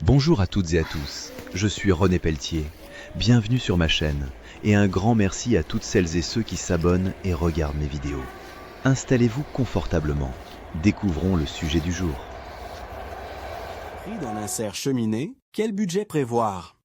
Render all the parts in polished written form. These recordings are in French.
Bonjour à toutes et à tous, je suis René Pelletier. Bienvenue sur ma chaîne et un grand merci à toutes celles et ceux qui s'abonnent et regardent mes vidéos. Installez-vous confortablement, découvrons le sujet du jour. Prix d'un insert cheminée, quel budget prévoir?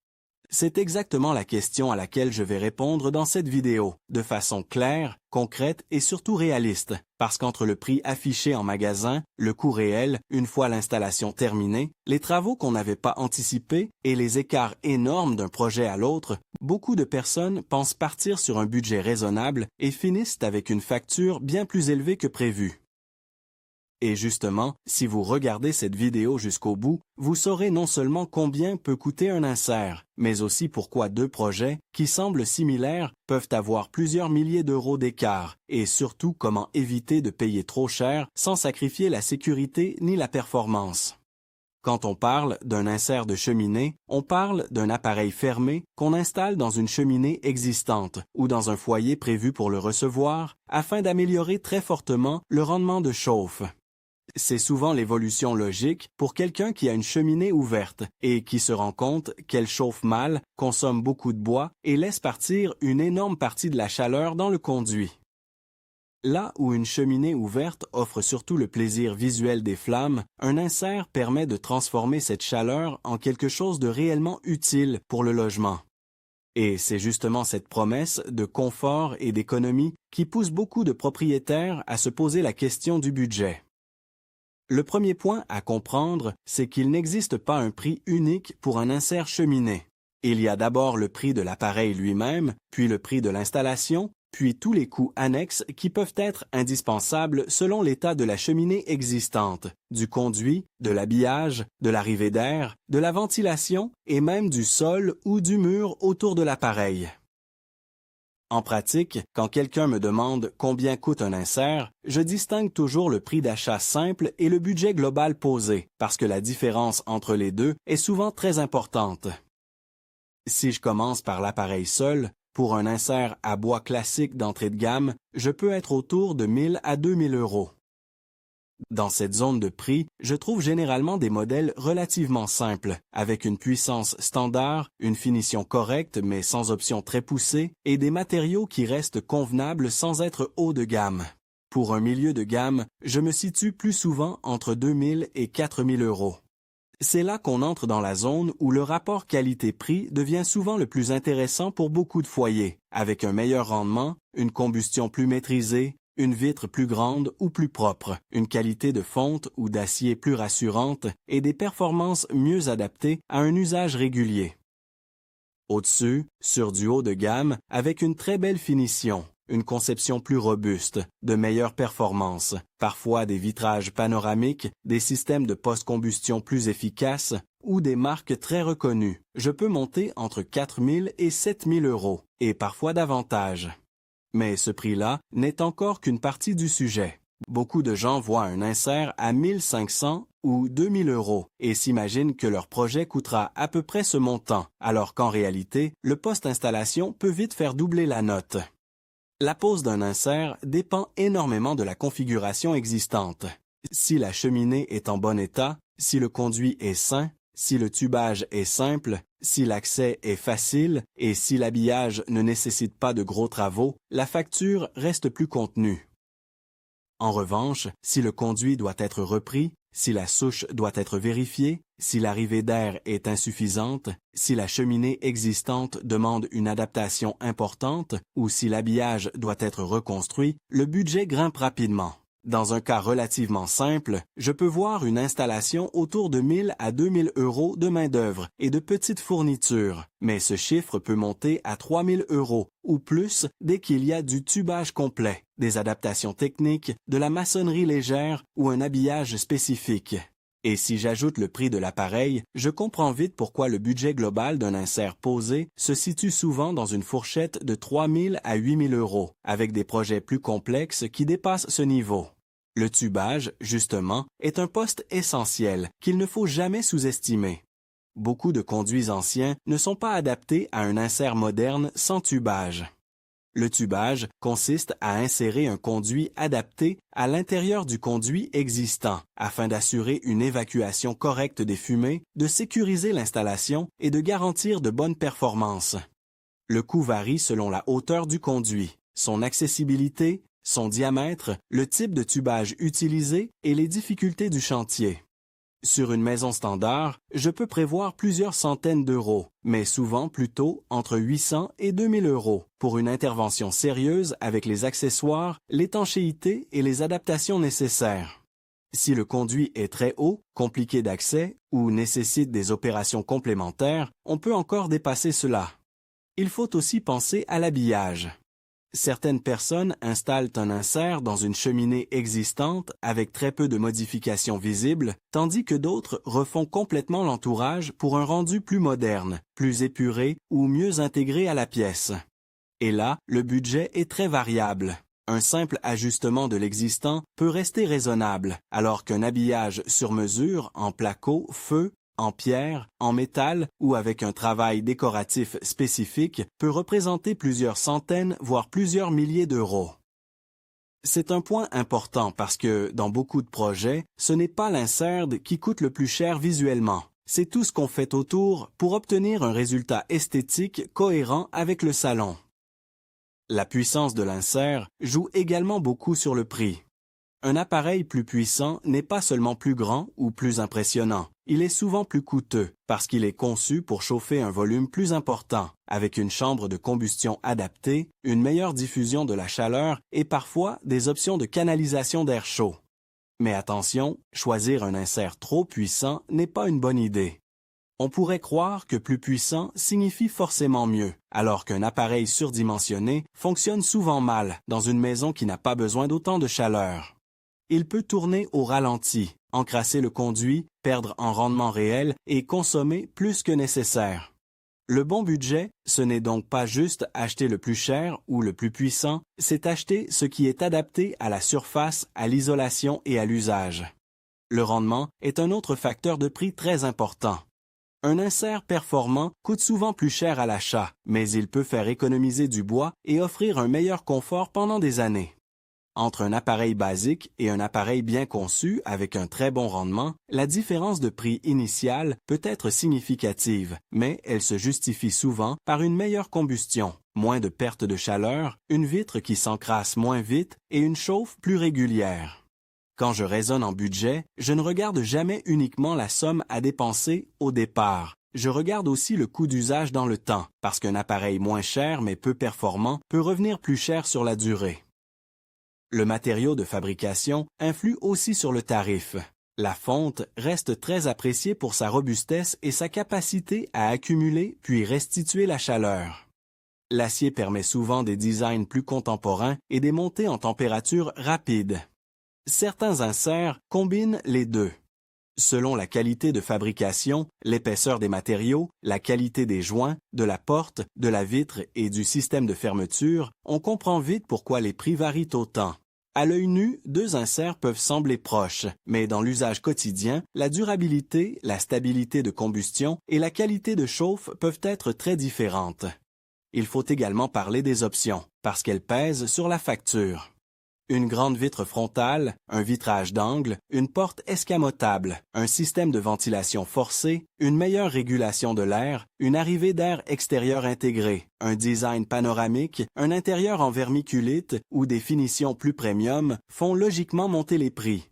C'est exactement la question à laquelle je vais répondre dans cette vidéo, de façon claire, concrète et surtout réaliste, parce qu'entre le prix affiché en magasin, le coût réel, une fois l'installation terminée, les travaux qu'on n'avait pas anticipés et les écarts énormes d'un projet à l'autre, beaucoup de personnes pensent partir sur un budget raisonnable et finissent avec une facture bien plus élevée que prévu. Et justement, si vous regardez cette vidéo jusqu'au bout, vous saurez non seulement combien peut coûter un insert, mais aussi pourquoi deux projets, qui semblent similaires, peuvent avoir plusieurs milliers d'euros d'écart, et surtout comment éviter de payer trop cher sans sacrifier la sécurité ni la performance. Quand on parle d'un insert de cheminée, on parle d'un appareil fermé qu'on installe dans une cheminée existante ou dans un foyer prévu pour le recevoir, afin d'améliorer très fortement le rendement de chauffe. C'est souvent l'évolution logique pour quelqu'un qui a une cheminée ouverte et qui se rend compte qu'elle chauffe mal, consomme beaucoup de bois et laisse partir une énorme partie de la chaleur dans le conduit. Là où une cheminée ouverte offre surtout le plaisir visuel des flammes, un insert permet de transformer cette chaleur en quelque chose de réellement utile pour le logement. Et c'est justement cette promesse de confort et d'économie qui pousse beaucoup de propriétaires à se poser la question du budget. Le premier point à comprendre, c'est qu'il n'existe pas un prix unique pour un insert cheminée. Il y a d'abord le prix de l'appareil lui-même, puis le prix de l'installation, puis tous les coûts annexes qui peuvent être indispensables selon l'état de la cheminée existante, du conduit, de l'habillage, de l'arrivée d'air, de la ventilation et même du sol ou du mur autour de l'appareil. En pratique, quand quelqu'un me demande combien coûte un insert, je distingue toujours le prix d'achat simple et le budget global posé, parce que la différence entre les deux est souvent très importante. Si je commence par l'appareil seul, pour un insert à bois classique d'entrée de gamme, je peux être autour de 1000 à 2000 euros. Dans cette zone de prix, je trouve généralement des modèles relativement simples, avec une puissance standard, une finition correcte mais sans option très poussée, et des matériaux qui restent convenables sans être haut de gamme. Pour un milieu de gamme, je me situe plus souvent entre 2000 et 4000 euros. C'est là qu'on entre dans la zone où le rapport qualité-prix devient souvent le plus intéressant pour beaucoup de foyers, avec un meilleur rendement, une combustion plus maîtrisée, une vitre plus grande ou plus propre, une qualité de fonte ou d'acier plus rassurante et des performances mieux adaptées à un usage régulier. Au-dessus, sur du haut de gamme, avec une très belle finition, une conception plus robuste, de meilleures performances, parfois des vitrages panoramiques, des systèmes de post-combustion plus efficaces ou des marques très reconnues. Je peux monter entre 4000 et 7000 euros, et parfois davantage. Mais ce prix-là n'est encore qu'une partie du sujet. Beaucoup de gens voient un insert à 1500 ou 2000 euros et s'imaginent que leur projet coûtera à peu près ce montant, alors qu'en réalité, le post-installation peut vite faire doubler la note. La pose d'un insert dépend énormément de la configuration existante. Si la cheminée est en bon état, si le conduit est sain, si le tubage est simple, si l'accès est facile et si l'habillage ne nécessite pas de gros travaux, la facture reste plus contenue. En revanche, si le conduit doit être repris, si la souche doit être vérifiée, si l'arrivée d'air est insuffisante, si la cheminée existante demande une adaptation importante ou si l'habillage doit être reconstruit, le budget grimpe rapidement. Dans un cas relativement simple, je peux voir une installation autour de 1000 à 2000 euros de main-d'œuvre et de petites fournitures, mais ce chiffre peut monter à 3000 euros ou plus dès qu'il y a du tubage complet, des adaptations techniques, de la maçonnerie légère ou un habillage spécifique. Et si j'ajoute le prix de l'appareil, je comprends vite pourquoi le budget global d'un insert posé se situe souvent dans une fourchette de 3000 à 8000 euros, avec des projets plus complexes qui dépassent ce niveau. Le tubage, justement, est un poste essentiel qu'il ne faut jamais sous-estimer. Beaucoup de conduits anciens ne sont pas adaptés à un insert moderne sans tubage. Le tubage consiste à insérer un conduit adapté à l'intérieur du conduit existant afin d'assurer une évacuation correcte des fumées, de sécuriser l'installation et de garantir de bonnes performances. Le coût varie selon la hauteur du conduit, son accessibilité, son diamètre, le type de tubage utilisé et les difficultés du chantier. Sur une maison standard, je peux prévoir plusieurs centaines d'euros, mais souvent plutôt entre 800 et 2000 euros pour une intervention sérieuse avec les accessoires, l'étanchéité et les adaptations nécessaires. Si le conduit est très haut, compliqué d'accès ou nécessite des opérations complémentaires, on peut encore dépasser cela. Il faut aussi penser à l'habillage. Certaines personnes installent un insert dans une cheminée existante avec très peu de modifications visibles, tandis que d'autres refont complètement l'entourage pour un rendu plus moderne, plus épuré ou mieux intégré à la pièce. Et là, le budget est très variable. Un simple ajustement de l'existant peut rester raisonnable, alors qu'un habillage sur mesure en placo, feu, en pierre, en métal ou avec un travail décoratif spécifique peut représenter plusieurs centaines, voire plusieurs milliers d'euros. C'est un point important parce que, dans beaucoup de projets, ce n'est pas l'insert qui coûte le plus cher visuellement. C'est tout ce qu'on fait autour pour obtenir un résultat esthétique cohérent avec le salon. La puissance de l'insert joue également beaucoup sur le prix. Un appareil plus puissant n'est pas seulement plus grand ou plus impressionnant, il est souvent plus coûteux parce qu'il est conçu pour chauffer un volume plus important, avec une chambre de combustion adaptée, une meilleure diffusion de la chaleur et parfois des options de canalisation d'air chaud. Mais attention, choisir un insert trop puissant n'est pas une bonne idée. On pourrait croire que plus puissant signifie forcément mieux, alors qu'un appareil surdimensionné fonctionne souvent mal dans une maison qui n'a pas besoin d'autant de chaleur. Il peut tourner au ralenti, encrasser le conduit, perdre en rendement réel et consommer plus que nécessaire. Le bon budget, ce n'est donc pas juste acheter le plus cher ou le plus puissant, c'est acheter ce qui est adapté à la surface, à l'isolation et à l'usage. Le rendement est un autre facteur de prix très important. Un insert performant coûte souvent plus cher à l'achat, mais il peut faire économiser du bois et offrir un meilleur confort pendant des années. Entre un appareil basique et un appareil bien conçu avec un très bon rendement, la différence de prix initiale peut être significative, mais elle se justifie souvent par une meilleure combustion, moins de perte de chaleur, une vitre qui s'encrasse moins vite et une chauffe plus régulière. Quand je raisonne en budget, je ne regarde jamais uniquement la somme à dépenser au départ. Je regarde aussi le coût d'usage dans le temps, parce qu'un appareil moins cher mais peu performant peut revenir plus cher sur la durée. Le matériau de fabrication influe aussi sur le tarif. La fonte reste très appréciée pour sa robustesse et sa capacité à accumuler puis restituer la chaleur. L'acier permet souvent des designs plus contemporains et des montées en température rapides. Certains inserts combinent les deux. Selon la qualité de fabrication, l'épaisseur des matériaux, la qualité des joints, de la porte, de la vitre et du système de fermeture, on comprend vite pourquoi les prix varient autant. À l'œil nu, deux inserts peuvent sembler proches, mais dans l'usage quotidien, la durabilité, la stabilité de combustion et la qualité de chauffe peuvent être très différentes. Il faut également parler des options, parce qu'elles pèsent sur la facture. Une grande vitre frontale, un vitrage d'angle, une porte escamotable, un système de ventilation forcé, une meilleure régulation de l'air, une arrivée d'air extérieur intégrée, un design panoramique, un intérieur en vermiculite ou des finitions plus premium font logiquement monter les prix.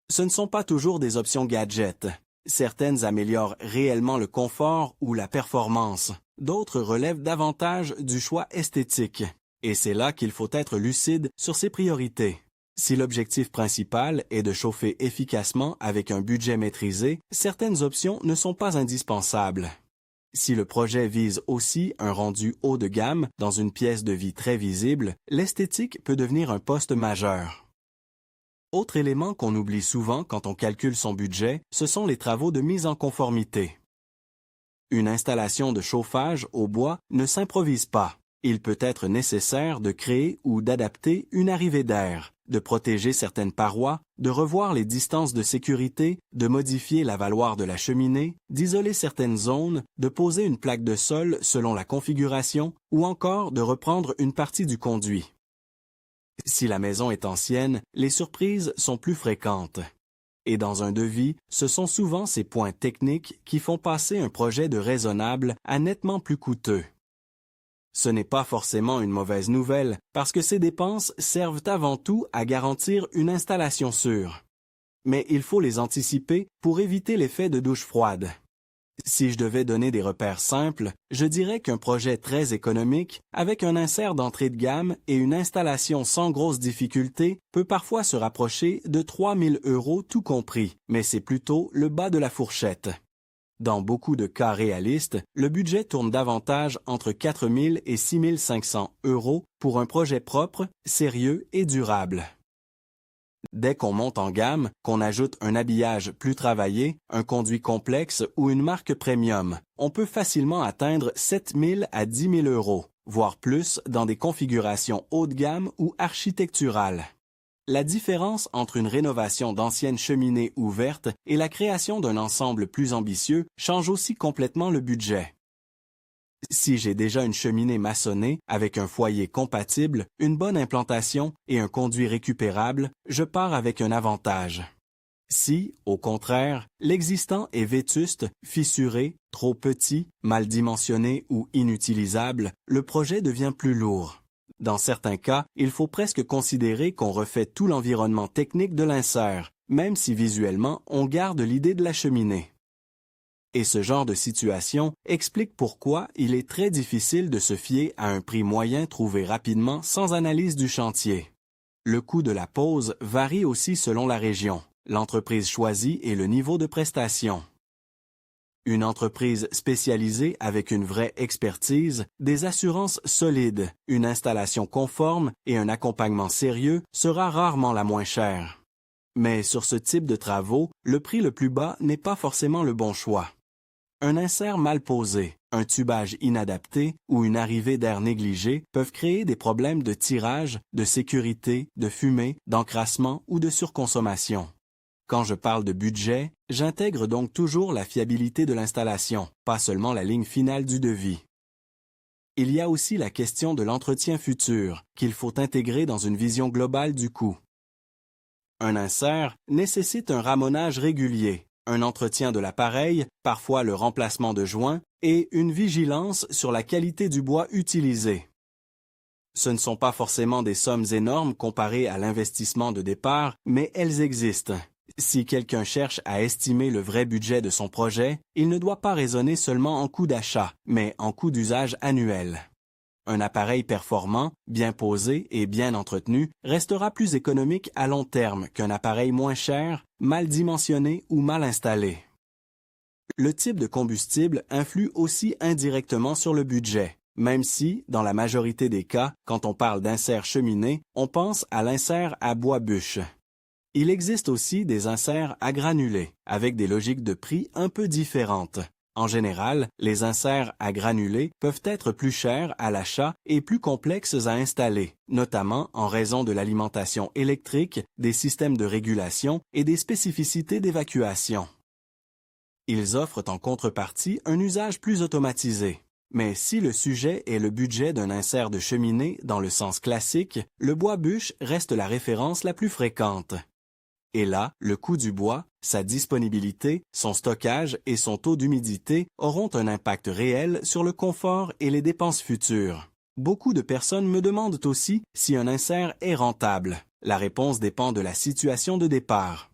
Ce ne sont pas toujours des options gadgets. Certaines améliorent réellement le confort ou la performance. D'autres relèvent davantage du choix esthétique. Et c'est là qu'il faut être lucide sur ses priorités. Si l'objectif principal est de chauffer efficacement avec un budget maîtrisé, certaines options ne sont pas indispensables. Si le projet vise aussi un rendu haut de gamme dans une pièce de vie très visible, l'esthétique peut devenir un poste majeur. Autre élément qu'on oublie souvent quand on calcule son budget, ce sont les travaux de mise en conformité. Une installation de chauffage au bois ne s'improvise pas. Il peut être nécessaire de créer ou d'adapter une arrivée d'air, de protéger certaines parois, de revoir les distances de sécurité, de modifier la valoir de la cheminée, d'isoler certaines zones, de poser une plaque de sol selon la configuration ou encore de reprendre une partie du conduit. Si la maison est ancienne, les surprises sont plus fréquentes. Et dans un devis, ce sont souvent ces points techniques qui font passer un projet de raisonnable à nettement plus coûteux. Ce n'est pas forcément une mauvaise nouvelle, parce que ces dépenses servent avant tout à garantir une installation sûre. Mais il faut les anticiper pour éviter l'effet de douche froide. Si je devais donner des repères simples, je dirais qu'un projet très économique, avec un insert d'entrée de gamme et une installation sans grosse difficulté, peut parfois se rapprocher de 3 000 € tout compris, mais c'est plutôt le bas de la fourchette. Dans beaucoup de cas réalistes, le budget tourne davantage entre 4 000 et 6 500 € pour un projet propre, sérieux et durable. Dès qu'on monte en gamme, qu'on ajoute un habillage plus travaillé, un conduit complexe ou une marque premium, on peut facilement atteindre 7 000 à 10 000 €, voire plus dans des configurations haut de gamme ou architecturales. La différence entre une rénovation d'anciennes cheminées ouvertes et la création d'un ensemble plus ambitieux change aussi complètement le budget. Si j'ai déjà une cheminée maçonnée avec un foyer compatible, une bonne implantation et un conduit récupérable, je pars avec un avantage. Si, au contraire, l'existant est vétuste, fissuré, trop petit, mal dimensionné ou inutilisable, le projet devient plus lourd. Dans certains cas, il faut presque considérer qu'on refait tout l'environnement technique de l'insert, même si visuellement on garde l'idée de la cheminée. Et ce genre de situation explique pourquoi il est très difficile de se fier à un prix moyen trouvé rapidement sans analyse du chantier. Le coût de la pose varie aussi selon la région, l'entreprise choisie et le niveau de prestation. Une entreprise spécialisée avec une vraie expertise, des assurances solides, une installation conforme et un accompagnement sérieux sera rarement la moins chère. Mais sur ce type de travaux, le prix le plus bas n'est pas forcément le bon choix. Un insert mal posé, un tubage inadapté ou une arrivée d'air négligée peuvent créer des problèmes de tirage, de sécurité, de fumée, d'encrassement ou de surconsommation. Quand je parle de budget, j'intègre donc toujours la fiabilité de l'installation, pas seulement la ligne finale du devis. Il y a aussi la question de l'entretien futur, qu'il faut intégrer dans une vision globale du coût. Un insert nécessite un ramonage régulier, un entretien de l'appareil, parfois le remplacement de joints, et une vigilance sur la qualité du bois utilisé. Ce ne sont pas forcément des sommes énormes comparées à l'investissement de départ, mais elles existent. Si quelqu'un cherche à estimer le vrai budget de son projet, il ne doit pas raisonner seulement en coût d'achat, mais en coût d'usage annuel. Un appareil performant, bien posé et bien entretenu restera plus économique à long terme qu'un appareil moins cher, mal dimensionné ou mal installé. Le type de combustible influe aussi indirectement sur le budget, même si, dans la majorité des cas, quand on parle d'insert cheminé, on pense à l'insert à bois-bûche. Il existe aussi des inserts à granulés, avec des logiques de prix un peu différentes. En général, les inserts à granulés peuvent être plus chers à l'achat et plus complexes à installer, notamment en raison de l'alimentation électrique, des systèmes de régulation et des spécificités d'évacuation. Ils offrent en contrepartie un usage plus automatisé. Mais si le sujet est le budget d'un insert de cheminée dans le sens classique, le bois-bûche reste la référence la plus fréquente. Et là, le coût du bois, sa disponibilité, son stockage et son taux d'humidité auront un impact réel sur le confort et les dépenses futures. Beaucoup de personnes me demandent aussi si un insert est rentable. La réponse dépend de la situation de départ.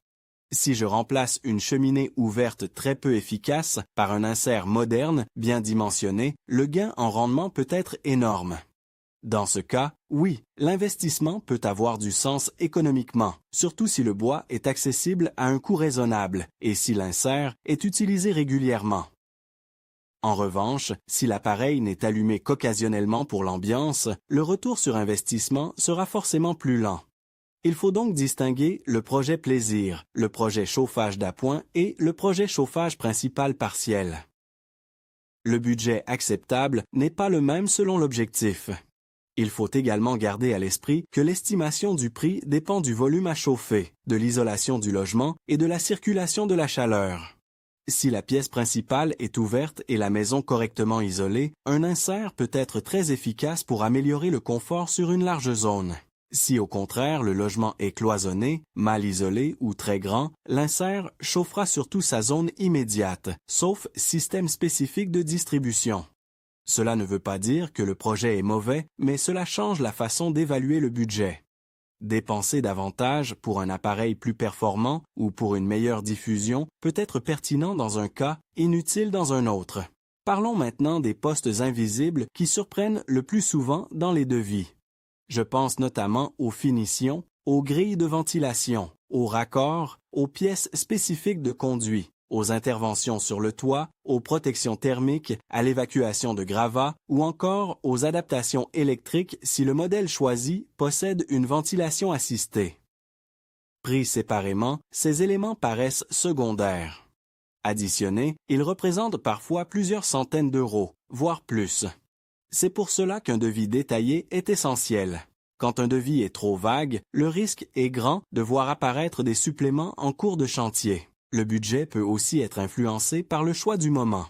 Si je remplace une cheminée ouverte très peu efficace par un insert moderne, bien dimensionné, le gain en rendement peut être énorme. Dans ce cas, oui, l'investissement peut avoir du sens économiquement, surtout si le bois est accessible à un coût raisonnable et si l'insert est utilisé régulièrement. En revanche, si l'appareil n'est allumé qu'occasionnellement pour l'ambiance, le retour sur investissement sera forcément plus lent. Il faut donc distinguer le projet plaisir, le projet chauffage d'appoint et le projet chauffage principal partiel. Le budget acceptable n'est pas le même selon l'objectif. Il faut également garder à l'esprit que l'estimation du prix dépend du volume à chauffer, de l'isolation du logement et de la circulation de la chaleur. Si la pièce principale est ouverte et la maison correctement isolée, un insert peut être très efficace pour améliorer le confort sur une large zone. Si au contraire le logement est cloisonné, mal isolé ou très grand, l'insert chauffera surtout sa zone immédiate, sauf système spécifique de distribution. Cela ne veut pas dire que le projet est mauvais, mais cela change la façon d'évaluer le budget. Dépenser davantage pour un appareil plus performant ou pour une meilleure diffusion peut être pertinent dans un cas, inutile dans un autre. Parlons maintenant des postes invisibles qui surprennent le plus souvent dans les devis. Je pense notamment aux finitions, aux grilles de ventilation, aux raccords, aux pièces spécifiques de conduit, aux interventions sur le toit, aux protections thermiques, à l'évacuation de gravats ou encore aux adaptations électriques si le modèle choisi possède une ventilation assistée. Pris séparément, ces éléments paraissent secondaires. Additionnés, ils représentent parfois plusieurs centaines d'euros, voire plus. C'est pour cela qu'un devis détaillé est essentiel. Quand un devis est trop vague, le risque est grand de voir apparaître des suppléments en cours de chantier. Le budget peut aussi être influencé par le choix du moment.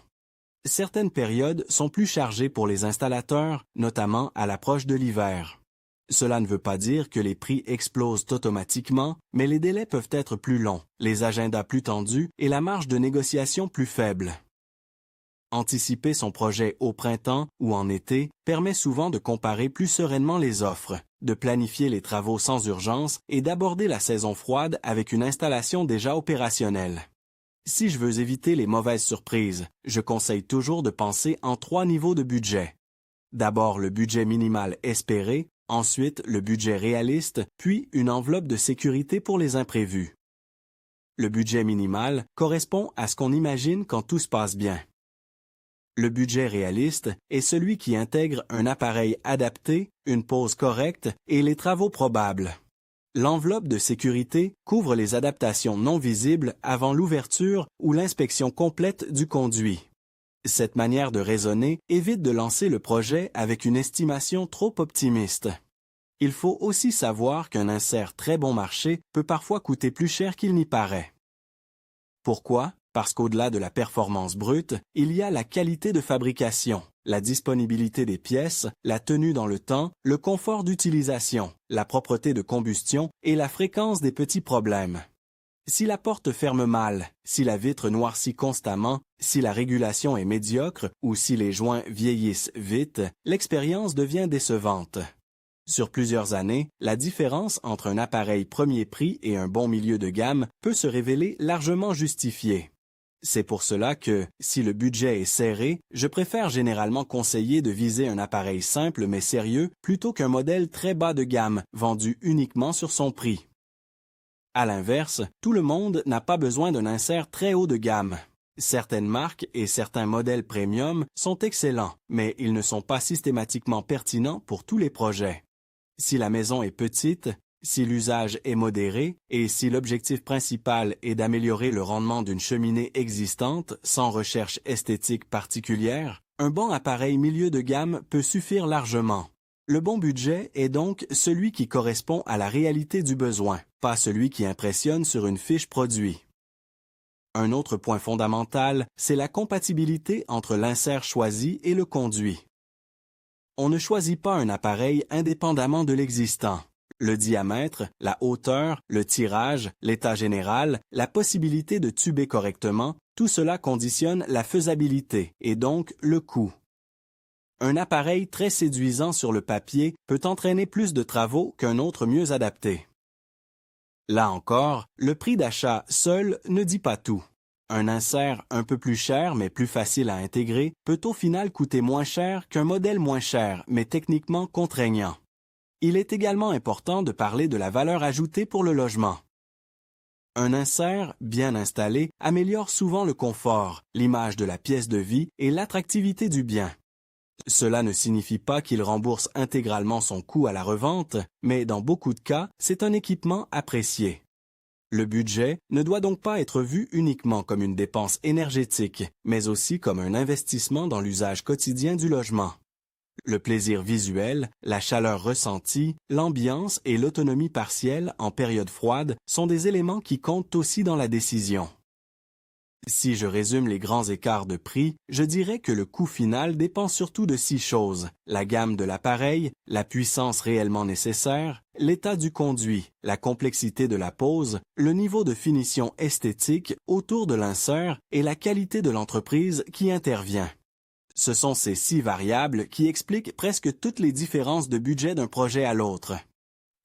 Certaines périodes sont plus chargées pour les installateurs, notamment à l'approche de l'hiver. Cela ne veut pas dire que les prix explosent automatiquement, mais les délais peuvent être plus longs, les agendas plus tendus et la marge de négociation plus faible. Anticiper son projet au printemps ou en été permet souvent de comparer plus sereinement les offres, de planifier les travaux sans urgence et d'aborder la saison froide avec une installation déjà opérationnelle. Si je veux éviter les mauvaises surprises, je conseille toujours de penser en 3 niveaux de budget. D'abord le budget minimal espéré, ensuite le budget réaliste, puis une enveloppe de sécurité pour les imprévus. Le budget minimal correspond à ce qu'on imagine quand tout se passe bien. Le budget réaliste est celui qui intègre un appareil adapté, une pose correcte et les travaux probables. L'enveloppe de sécurité couvre les adaptations non visibles avant l'ouverture ou l'inspection complète du conduit. Cette manière de raisonner évite de lancer le projet avec une estimation trop optimiste. Il faut aussi savoir qu'un insert très bon marché peut parfois coûter plus cher qu'il n'y paraît. Pourquoi? Parce qu'au-delà de la performance brute, il y a la qualité de fabrication, la disponibilité des pièces, la tenue dans le temps, le confort d'utilisation, la propreté de combustion et la fréquence des petits problèmes. Si la porte ferme mal, si la vitre noircit constamment, si la régulation est médiocre ou si les joints vieillissent vite, l'expérience devient décevante. Sur plusieurs années, la différence entre un appareil premier prix et un bon milieu de gamme peut se révéler largement justifiée. C'est pour cela que, si le budget est serré, je préfère généralement conseiller de viser un appareil simple mais sérieux plutôt qu'un modèle très bas de gamme, vendu uniquement sur son prix. À l'inverse, tout le monde n'a pas besoin d'un insert très haut de gamme. Certaines marques et certains modèles premium sont excellents, mais ils ne sont pas systématiquement pertinents pour tous les projets. Si la maison est petite, si l'usage est modéré et si l'objectif principal est d'améliorer le rendement d'une cheminée existante sans recherche esthétique particulière, un bon appareil milieu de gamme peut suffire largement. Le bon budget est donc celui qui correspond à la réalité du besoin, pas celui qui impressionne sur une fiche produit. Un autre point fondamental, c'est la compatibilité entre l'insert choisi et le conduit. On ne choisit pas un appareil indépendamment de l'existant. Le diamètre, la hauteur, le tirage, l'état général, la possibilité de tuber correctement, tout cela conditionne la faisabilité et donc le coût. Un appareil très séduisant sur le papier peut entraîner plus de travaux qu'un autre mieux adapté. Là encore, le prix d'achat seul ne dit pas tout. Un insert un peu plus cher mais plus facile à intégrer peut au final coûter moins cher qu'un modèle moins cher mais techniquement contraignant. Il est également important de parler de la valeur ajoutée pour le logement. Un insert bien installé améliore souvent le confort, l'image de la pièce de vie et l'attractivité du bien. Cela ne signifie pas qu'il rembourse intégralement son coût à la revente, mais dans beaucoup de cas, c'est un équipement apprécié. Le budget ne doit donc pas être vu uniquement comme une dépense énergétique, mais aussi comme un investissement dans l'usage quotidien du logement. Le plaisir visuel, la chaleur ressentie, l'ambiance et l'autonomie partielle en période froide sont des éléments qui comptent aussi dans la décision. Si je résume les grands écarts de prix, je dirais que le coût final dépend surtout de 6 choses: la gamme de l'appareil, la puissance réellement nécessaire, l'état du conduit, la complexité de la pose, le niveau de finition esthétique autour de l'insert et la qualité de l'entreprise qui intervient. Ce sont ces 6 variables qui expliquent presque toutes les différences de budget d'un projet à l'autre.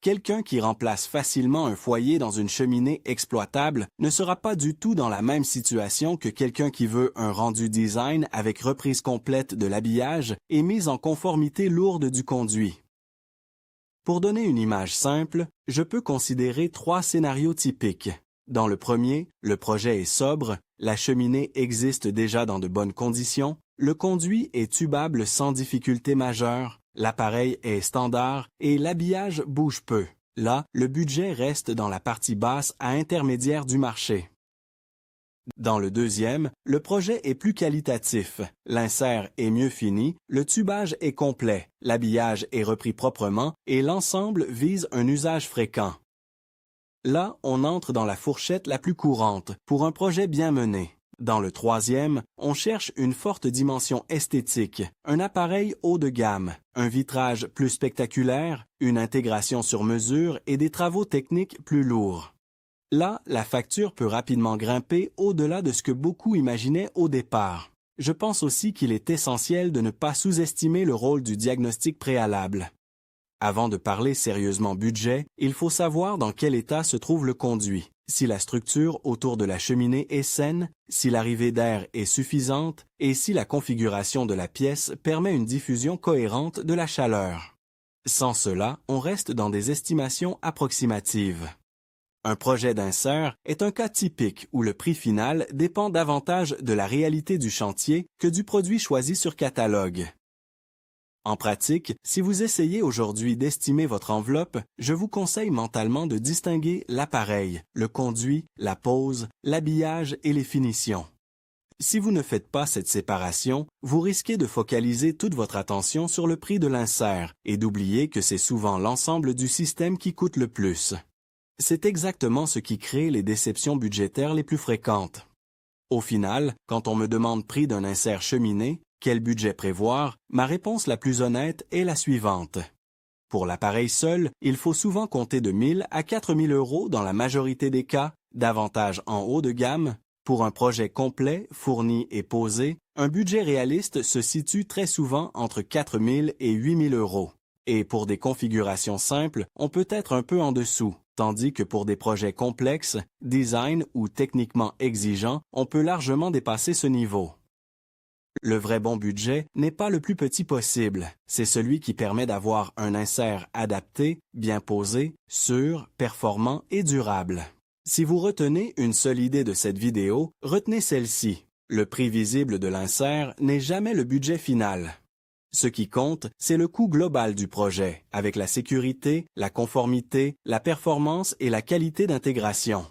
Quelqu'un qui remplace facilement un foyer dans une cheminée exploitable ne sera pas du tout dans la même situation que quelqu'un qui veut un rendu design avec reprise complète de l'habillage et mise en conformité lourde du conduit. Pour donner une image simple, je peux considérer 3 scénarios typiques. Dans le premier, le projet est sobre, la cheminée existe déjà dans de bonnes conditions, le conduit est tubable sans difficulté majeure, l'appareil est standard et l'habillage bouge peu. Là, le budget reste dans la partie basse à intermédiaire du marché. Dans le deuxième, le projet est plus qualitatif, l'insert est mieux fini, le tubage est complet, l'habillage est repris proprement et l'ensemble vise un usage fréquent. Là, on entre dans la fourchette la plus courante pour un projet bien mené. Dans le troisième, on cherche une forte dimension esthétique, un appareil haut de gamme, un vitrage plus spectaculaire, une intégration sur mesure et des travaux techniques plus lourds. Là, la facture peut rapidement grimper au-delà de ce que beaucoup imaginaient au départ. Je pense aussi qu'il est essentiel de ne pas sous-estimer le rôle du diagnostic préalable. Avant de parler sérieusement budget, il faut savoir dans quel état se trouve le conduit, si la structure autour de la cheminée est saine, si l'arrivée d'air est suffisante et si la configuration de la pièce permet une diffusion cohérente de la chaleur. Sans cela, on reste dans des estimations approximatives. Un projet d'insert est un cas typique où le prix final dépend davantage de la réalité du chantier que du produit choisi sur catalogue. En pratique, si vous essayez aujourd'hui d'estimer votre enveloppe, je vous conseille mentalement de distinguer l'appareil, le conduit, la pose, l'habillage et les finitions. Si vous ne faites pas cette séparation, vous risquez de focaliser toute votre attention sur le prix de l'insert et d'oublier que c'est souvent l'ensemble du système qui coûte le plus. C'est exactement ce qui crée les déceptions budgétaires les plus fréquentes. Au final, quand on me demande prix d'un insert cheminée, quel budget prévoir, ma réponse la plus honnête est la suivante. Pour l'appareil seul, il faut souvent compter de 1 000 à 4 000 € dans la majorité des cas, davantage en haut de gamme. Pour un projet complet, fourni et posé, un budget réaliste se situe très souvent entre 4 000 et 8 000 €. Et pour des configurations simples, on peut être un peu en dessous, tandis que pour des projets complexes, design ou techniquement exigeants, on peut largement dépasser ce niveau. Le vrai bon budget n'est pas le plus petit possible, c'est celui qui permet d'avoir un insert adapté, bien posé, sûr, performant et durable. Si vous retenez une seule idée de cette vidéo, retenez celle-ci. Le prix visible de l'insert n'est jamais le budget final. Ce qui compte, c'est le coût global du projet, avec la sécurité, la conformité, la performance et la qualité d'intégration.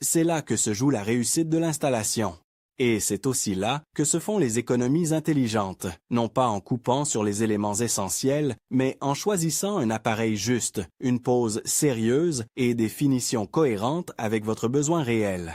C'est là que se joue la réussite de l'installation. Et c'est aussi là que se font les économies intelligentes, non pas en coupant sur les éléments essentiels, mais en choisissant un appareil juste, une pose sérieuse et des finitions cohérentes avec votre besoin réel.